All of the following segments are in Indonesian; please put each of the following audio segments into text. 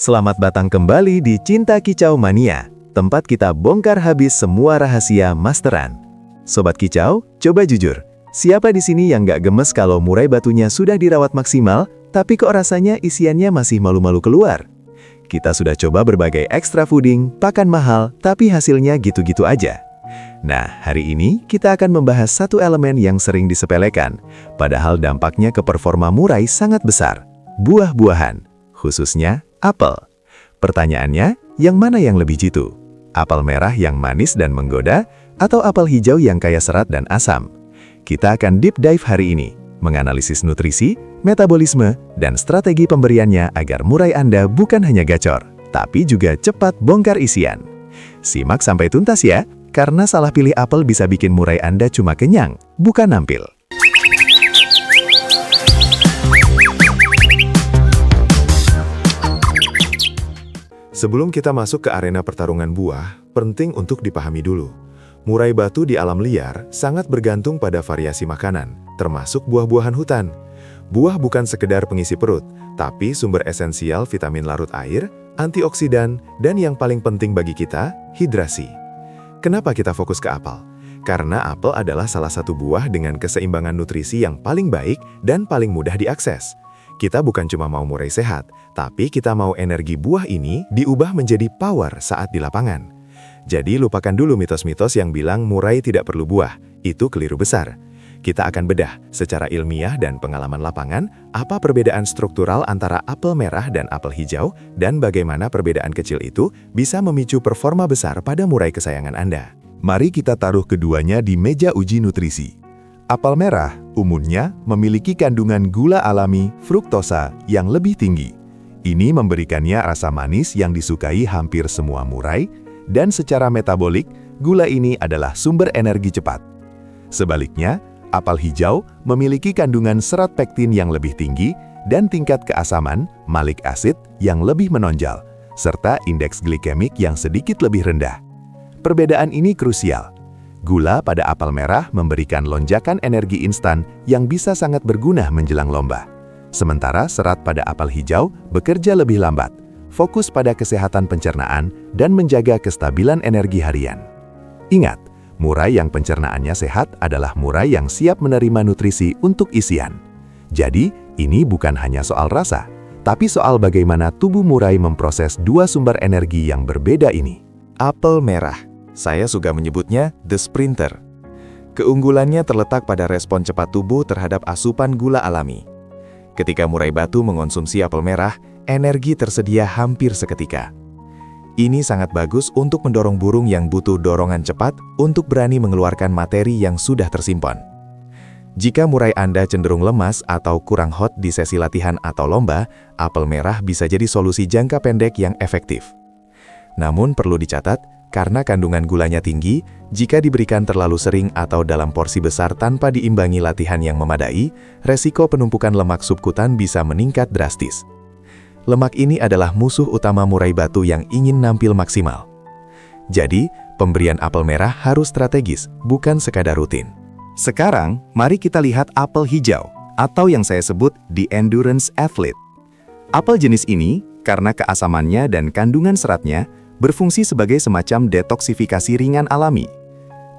Selamat datang kembali di Cinta Kicau Mania, tempat kita bongkar habis semua rahasia masteran. Sobat Kicau, coba jujur, siapa di sini yang gak gemes kalau murai batunya sudah dirawat maksimal, tapi kok rasanya isiannya masih malu-malu keluar? Kita sudah coba berbagai extra fooding, pakan mahal, tapi hasilnya gitu-gitu aja. Nah, hari ini kita akan membahas satu elemen yang sering disepelekan, padahal dampaknya ke performa murai sangat besar, buah-buahan, khususnya apel. Pertanyaannya, yang mana yang lebih jitu? Apel merah yang manis dan menggoda, atau apel hijau yang kaya serat dan asam? Kita akan deep dive hari ini, menganalisis nutrisi, metabolisme, dan strategi pemberiannya agar murai Anda bukan hanya gacor, tapi juga cepat bongkar isian. Simak sampai tuntas ya, karena salah pilih apel bisa bikin murai Anda cuma kenyang, bukan nampil. Sebelum kita masuk ke arena pertarungan buah, penting untuk dipahami dulu. Murai batu di alam liar sangat bergantung pada variasi makanan, termasuk buah-buahan hutan. Buah bukan sekedar pengisi perut, tapi sumber esensial vitamin larut air, antioksidan, dan yang paling penting bagi kita, hidrasi. Kenapa kita fokus ke apel? Karena apel adalah salah satu buah dengan keseimbangan nutrisi yang paling baik dan paling mudah diakses. Kita bukan cuma mau murai sehat, tapi kita mau energi buah ini diubah menjadi power saat di lapangan. Jadi lupakan dulu mitos-mitos yang bilang murai tidak perlu buah, itu keliru besar. Kita akan bedah secara ilmiah dan pengalaman lapangan apa perbedaan struktural antara apel merah dan apel hijau dan bagaimana perbedaan kecil itu bisa memicu performa besar pada murai kesayangan Anda. Mari kita taruh keduanya di meja uji nutrisi. Apel merah umumnya memiliki kandungan gula alami fruktosa yang lebih tinggi. Ini memberikannya rasa manis yang disukai hampir semua murai, dan secara metabolik, gula ini adalah sumber energi cepat. Sebaliknya, apel hijau memiliki kandungan serat pektin yang lebih tinggi dan tingkat keasaman, malic acid, yang lebih menonjol, serta indeks glikemik yang sedikit lebih rendah. Perbedaan ini krusial. Gula pada apel merah memberikan lonjakan energi instan yang bisa sangat berguna menjelang lomba. Sementara serat pada apel hijau bekerja lebih lambat, fokus pada kesehatan pencernaan dan menjaga kestabilan energi harian. Ingat, murai yang pencernaannya sehat adalah murai yang siap menerima nutrisi untuk isian. Jadi, ini bukan hanya soal rasa, tapi soal bagaimana tubuh murai memproses dua sumber energi yang berbeda ini. Apel merah, saya suka menyebutnya The Sprinter. Keunggulannya terletak pada respon cepat tubuh terhadap asupan gula alami. Ketika murai batu mengonsumsi apel merah, energi tersedia hampir seketika. Ini sangat bagus untuk mendorong burung yang butuh dorongan cepat untuk berani mengeluarkan materi yang sudah tersimpan. Jika murai Anda cenderung lemas atau kurang hot di sesi latihan atau lomba, apel merah bisa jadi solusi jangka pendek yang efektif. Namun perlu dicatat, karena kandungan gulanya tinggi, jika diberikan terlalu sering atau dalam porsi besar tanpa diimbangi latihan yang memadai, resiko penumpukan lemak subkutan bisa meningkat drastis. Lemak ini adalah musuh utama murai batu yang ingin nampil maksimal. Jadi, pemberian apel merah harus strategis, bukan sekadar rutin. Sekarang, mari kita lihat apel hijau, atau yang saya sebut the endurance athlete. Apel jenis ini, karena keasamannya dan kandungan seratnya, berfungsi sebagai semacam detoksifikasi ringan alami.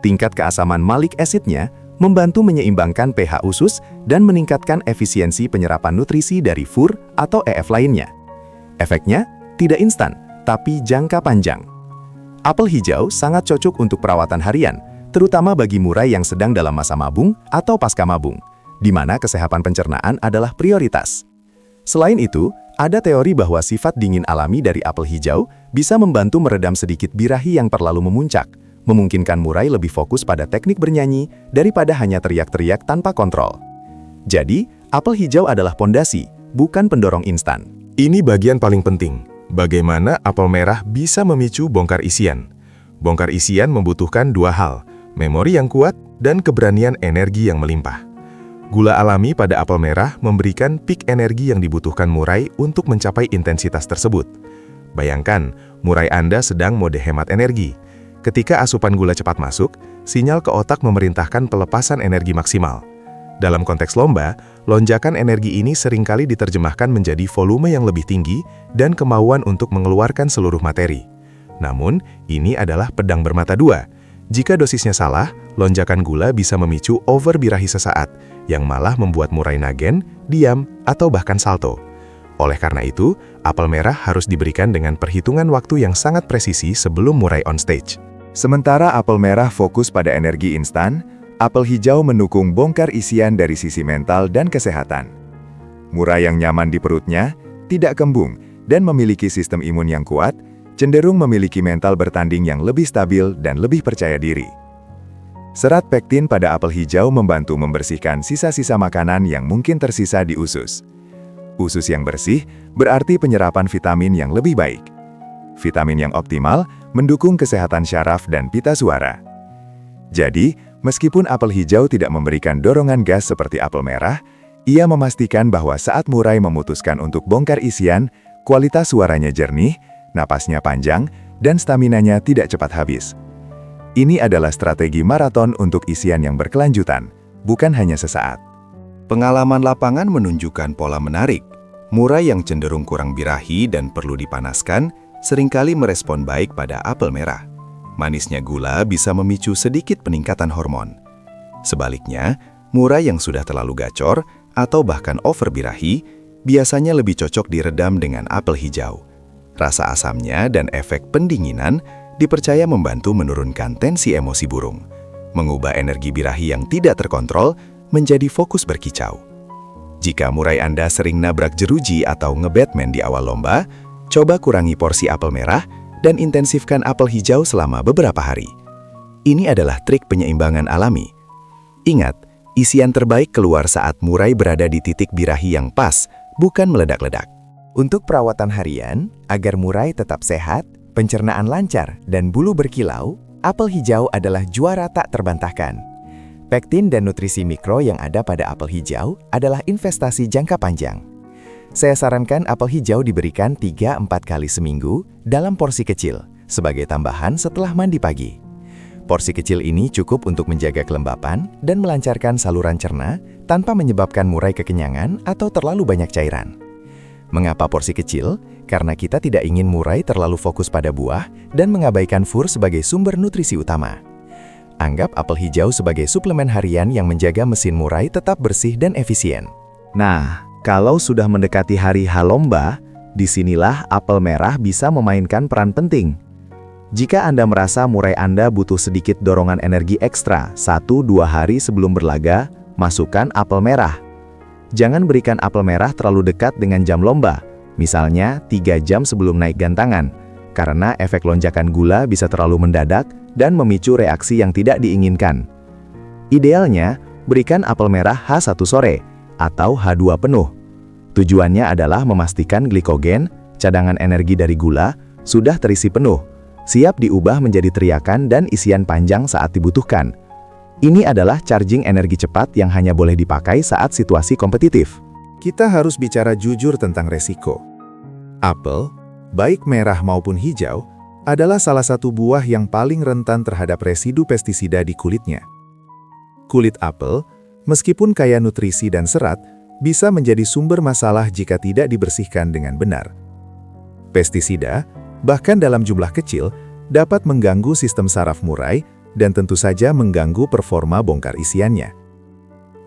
Tingkat keasaman malic acid-nya membantu menyeimbangkan pH usus dan meningkatkan efisiensi penyerapan nutrisi dari fur atau EF lainnya. Efeknya tidak instan, tapi jangka panjang. Apel hijau sangat cocok untuk perawatan harian, terutama bagi murai yang sedang dalam masa mabung atau pasca mabung, di mana kesehatan pencernaan adalah prioritas. Selain itu, ada teori bahwa sifat dingin alami dari apel hijau bisa membantu meredam sedikit birahi yang terlalu memuncak, memungkinkan murai lebih fokus pada teknik bernyanyi daripada hanya teriak-teriak tanpa kontrol. Jadi, apel hijau adalah pondasi, bukan pendorong instan. Ini bagian paling penting, bagaimana apel merah bisa memicu bongkar isian. Bongkar isian membutuhkan dua hal, memori yang kuat dan keberanian energi yang melimpah. Gula alami pada apel merah memberikan peak energi yang dibutuhkan murai untuk mencapai intensitas tersebut. Bayangkan, murai Anda sedang mode hemat energi. Ketika asupan gula cepat masuk, sinyal ke otak memerintahkan pelepasan energi maksimal. Dalam konteks lomba, lonjakan energi ini seringkali diterjemahkan menjadi volume yang lebih tinggi dan kemauan untuk mengeluarkan seluruh materi. Namun, ini adalah pedang bermata dua. Jika dosisnya salah, lonjakan gula bisa memicu overbirahi sesaat, yang malah membuat murai nagen, diam, atau bahkan salto. Oleh karena itu, apel merah harus diberikan dengan perhitungan waktu yang sangat presisi sebelum murai on stage. Sementara apel merah fokus pada energi instan, apel hijau mendukung bongkar isian dari sisi mental dan kesehatan. Murai yang nyaman di perutnya, tidak kembung, dan memiliki sistem imun yang kuat, cenderung memiliki mental bertanding yang lebih stabil dan lebih percaya diri. Serat pektin pada apel hijau membantu membersihkan sisa-sisa makanan yang mungkin tersisa di usus. Usus yang bersih berarti penyerapan vitamin yang lebih baik. Vitamin yang optimal mendukung kesehatan syaraf dan pita suara. Jadi, meskipun apel hijau tidak memberikan dorongan gas seperti apel merah, ia memastikan bahwa saat murai memutuskan untuk bongkar isian, kualitas suaranya jernih, napasnya panjang, dan staminanya tidak cepat habis. Ini adalah strategi maraton untuk isian yang berkelanjutan, bukan hanya sesaat. Pengalaman lapangan menunjukkan pola menarik. Murai yang cenderung kurang birahi dan perlu dipanaskan, seringkali merespon baik pada apel merah. Manisnya gula bisa memicu sedikit peningkatan hormon. Sebaliknya, murai yang sudah terlalu gacor atau bahkan over birahi biasanya lebih cocok diredam dengan apel hijau. Rasa asamnya dan efek pendinginan dipercaya membantu menurunkan tensi emosi burung, mengubah energi birahi yang tidak terkontrol menjadi fokus berkicau. Jika murai Anda sering nabrak jeruji atau nge-Batman di awal lomba, coba kurangi porsi apel merah dan intensifkan apel hijau selama beberapa hari. Ini adalah trik penyeimbangan alami. Ingat, isian terbaik keluar saat murai berada di titik birahi yang pas, bukan meledak-ledak. Untuk perawatan harian, agar murai tetap sehat, pencernaan lancar, dan bulu berkilau, apel hijau adalah juara tak terbantahkan. Pektin dan nutrisi mikro yang ada pada apel hijau adalah investasi jangka panjang. Saya sarankan apel hijau diberikan 3-4 kali seminggu dalam porsi kecil, sebagai tambahan setelah mandi pagi. Porsi kecil ini cukup untuk menjaga kelembapan dan melancarkan saluran cerna tanpa menyebabkan murai kekenyangan atau terlalu banyak cairan. Mengapa porsi kecil? Karena kita tidak ingin murai terlalu fokus pada buah dan mengabaikan fur sebagai sumber nutrisi utama. Anggap apel hijau sebagai suplemen harian yang menjaga mesin murai tetap bersih dan efisien. Nah, kalau sudah mendekati hari H lomba, disinilah apel merah bisa memainkan peran penting. Jika Anda merasa murai Anda butuh sedikit dorongan energi ekstra 1-2 hari sebelum berlaga, masukkan apel merah. Jangan berikan apel merah terlalu dekat dengan jam lomba, misalnya 3 jam sebelum naik gantangan, karena efek lonjakan gula bisa terlalu mendadak dan memicu reaksi yang tidak diinginkan. Idealnya, berikan apel merah H1 sore atau H2 penuh. Tujuannya adalah memastikan glikogen, cadangan energi dari gula, sudah terisi penuh, siap diubah menjadi teriakan dan isian panjang saat dibutuhkan. Ini adalah charging energi cepat yang hanya boleh dipakai saat situasi kompetitif. Kita harus bicara jujur tentang resiko. Apel, baik merah maupun hijau, adalah salah satu buah yang paling rentan terhadap residu pestisida di kulitnya. Kulit apel, meskipun kaya nutrisi dan serat, bisa menjadi sumber masalah jika tidak dibersihkan dengan benar. Pestisida, bahkan dalam jumlah kecil, dapat mengganggu sistem saraf murai dan tentu saja mengganggu performa bongkar isiannya.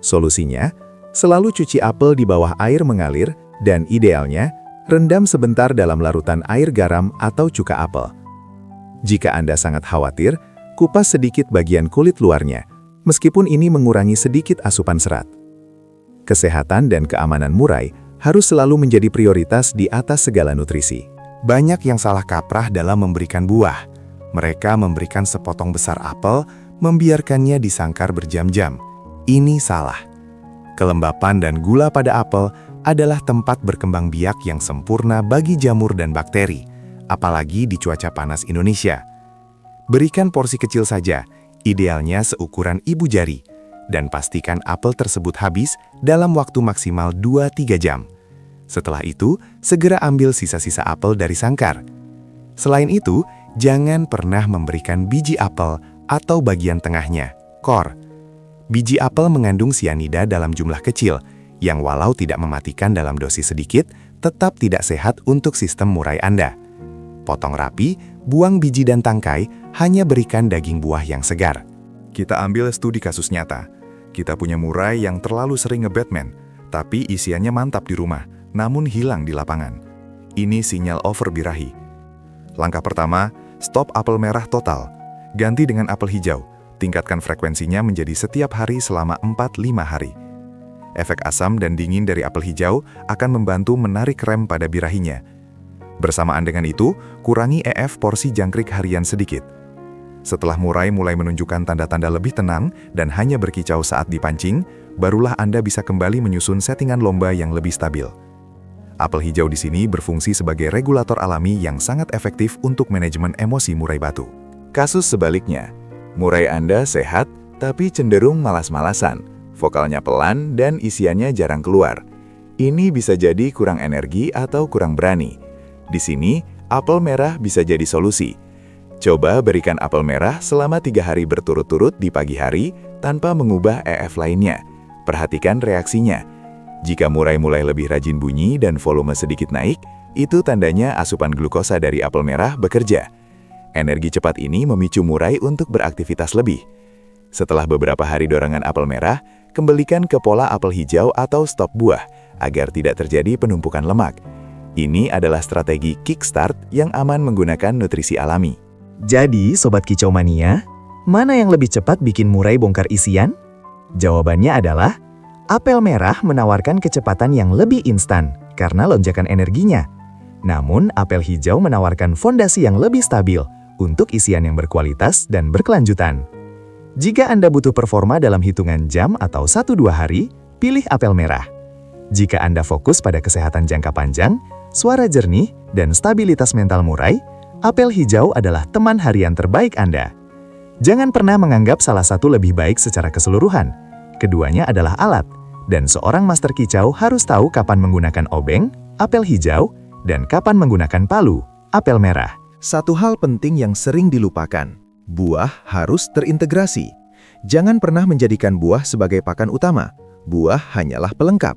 Solusinya, selalu cuci apel di bawah air mengalir dan idealnya, rendam sebentar dalam larutan air garam atau cuka apel. Jika Anda sangat khawatir, kupas sedikit bagian kulit luarnya, meskipun ini mengurangi sedikit asupan serat. Kesehatan dan keamanan murai harus selalu menjadi prioritas di atas segala nutrisi. Banyak yang salah kaprah dalam memberikan buah. Mereka memberikan sepotong besar apel, membiarkannya disangkar berjam-jam. Ini salah. Kelembapan dan gula pada apel adalah tempat berkembang biak yang sempurna bagi jamur dan bakteri, apalagi di cuaca panas Indonesia. Berikan porsi kecil saja, idealnya seukuran ibu jari, dan pastikan apel tersebut habis dalam waktu maksimal 2-3 jam. Setelah itu, segera ambil sisa-sisa apel dari sangkar. Selain itu, jangan pernah memberikan biji apel atau bagian tengahnya, core. Biji apel mengandung sianida dalam jumlah kecil, yang walau tidak mematikan dalam dosis sedikit, tetap tidak sehat untuk sistem murai Anda. Potong rapi, buang biji dan tangkai, hanya berikan daging buah yang segar. Kita ambil studi kasus nyata. Kita punya murai yang terlalu sering nge-Batman, tapi isiannya mantap di rumah, namun hilang di lapangan. Ini sinyal over birahi. Langkah pertama, stop apel merah total. Ganti dengan apel hijau. Tingkatkan frekuensinya menjadi setiap hari selama 4-5 hari. Efek asam dan dingin dari apel hijau akan membantu menarik rem pada birahinya. Bersamaan dengan itu, kurangi EF porsi jangkrik harian sedikit. Setelah murai mulai menunjukkan tanda-tanda lebih tenang dan hanya berkicau saat dipancing, barulah Anda bisa kembali menyusun settingan lomba yang lebih stabil. Apel hijau di sini berfungsi sebagai regulator alami yang sangat efektif untuk manajemen emosi murai batu. Kasus sebaliknya, murai Anda sehat, tapi cenderung malas-malasan, vokalnya pelan dan isiannya jarang keluar. Ini bisa jadi kurang energi atau kurang berani. Di sini, apel merah bisa jadi solusi. Coba berikan apel merah selama 3 hari berturut-turut di pagi hari tanpa mengubah EF lainnya. Perhatikan reaksinya. Jika murai mulai lebih rajin bunyi dan volume sedikit naik, itu tandanya asupan glukosa dari apel merah bekerja. Energi cepat ini memicu murai untuk beraktivitas lebih. Setelah beberapa hari dorongan apel merah, kembalikan ke pola apel hijau atau stop buah, agar tidak terjadi penumpukan lemak. Ini adalah strategi kickstart yang aman menggunakan nutrisi alami. Jadi, Sobat Kicau Mania, mana yang lebih cepat bikin murai bongkar isian? Jawabannya adalah, apel merah menawarkan kecepatan yang lebih instan karena lonjakan energinya. Namun, apel hijau menawarkan fondasi yang lebih stabil untuk isian yang berkualitas dan berkelanjutan. Jika Anda butuh performa dalam hitungan jam atau 1-2 hari, pilih apel merah. Jika Anda fokus pada kesehatan jangka panjang, suara jernih, dan stabilitas mental murai, apel hijau adalah teman harian terbaik Anda. Jangan pernah menganggap salah satu lebih baik secara keseluruhan. Keduanya adalah alat, dan seorang master kicau harus tahu kapan menggunakan obeng, apel hijau, dan kapan menggunakan palu, apel merah. Satu hal penting yang sering dilupakan, buah harus terintegrasi. Jangan pernah menjadikan buah sebagai pakan utama. Buah hanyalah pelengkap.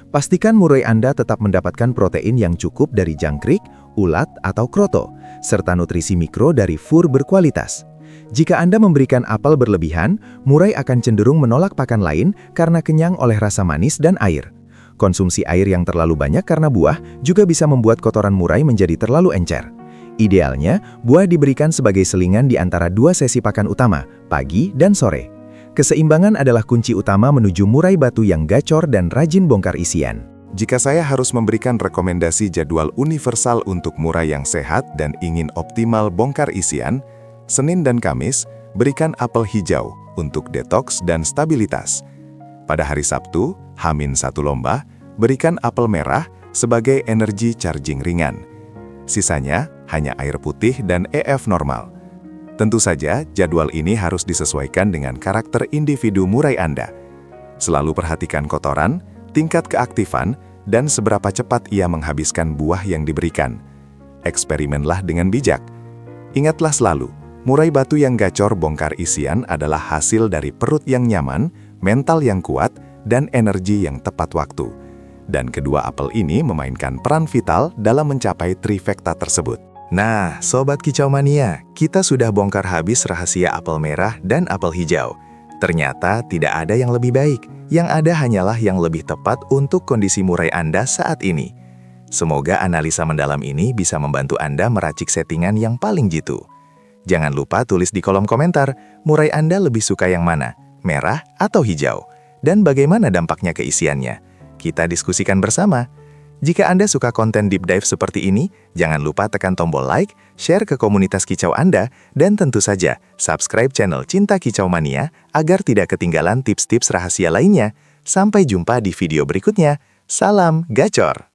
Pastikan murai Anda tetap mendapatkan protein yang cukup dari jangkrik, ulat, atau kroto, serta nutrisi mikro dari fur berkualitas. Jika Anda memberikan apel berlebihan, murai akan cenderung menolak pakan lain karena kenyang oleh rasa manis dan air. Konsumsi air yang terlalu banyak karena buah juga bisa membuat kotoran murai menjadi terlalu encer. Idealnya, buah diberikan sebagai selingan di antara 2 sesi pakan utama, pagi dan sore. Keseimbangan adalah kunci utama menuju murai batu yang gacor dan rajin bongkar isian. Jika saya harus memberikan rekomendasi jadwal universal untuk murai yang sehat dan ingin optimal bongkar isian, Senin dan Kamis, berikan apel hijau untuk detoks dan stabilitas. Pada hari Sabtu, H-1 lomba, berikan apel merah sebagai energi charging ringan. Sisanya hanya air putih dan EF normal. Tentu saja, jadwal ini harus disesuaikan dengan karakter individu murai Anda. Selalu perhatikan kotoran, tingkat keaktifan, dan seberapa cepat ia menghabiskan buah yang diberikan. Eksperimenlah dengan bijak. Ingatlah selalu, murai batu yang gacor bongkar isian adalah hasil dari perut yang nyaman, mental yang kuat, dan energi yang tepat waktu. Dan kedua apel ini memainkan peran vital dalam mencapai trifecta tersebut. Nah, Sobat Kicau Mania, kita sudah bongkar habis rahasia apel merah dan apel hijau. Ternyata tidak ada yang lebih baik, yang ada hanyalah yang lebih tepat untuk kondisi murai Anda saat ini. Semoga analisa mendalam ini bisa membantu Anda meracik settingan yang paling jitu. Jangan lupa tulis di kolom komentar, murai Anda lebih suka yang mana, merah atau hijau? Dan bagaimana dampaknya ke isiannya? Kita diskusikan bersama. Jika Anda suka konten deep dive seperti ini, jangan lupa tekan tombol like, share ke komunitas kicau Anda, dan tentu saja subscribe channel Cinta Kicau Mania agar tidak ketinggalan tips-tips rahasia lainnya. Sampai jumpa di video berikutnya. Salam gacor!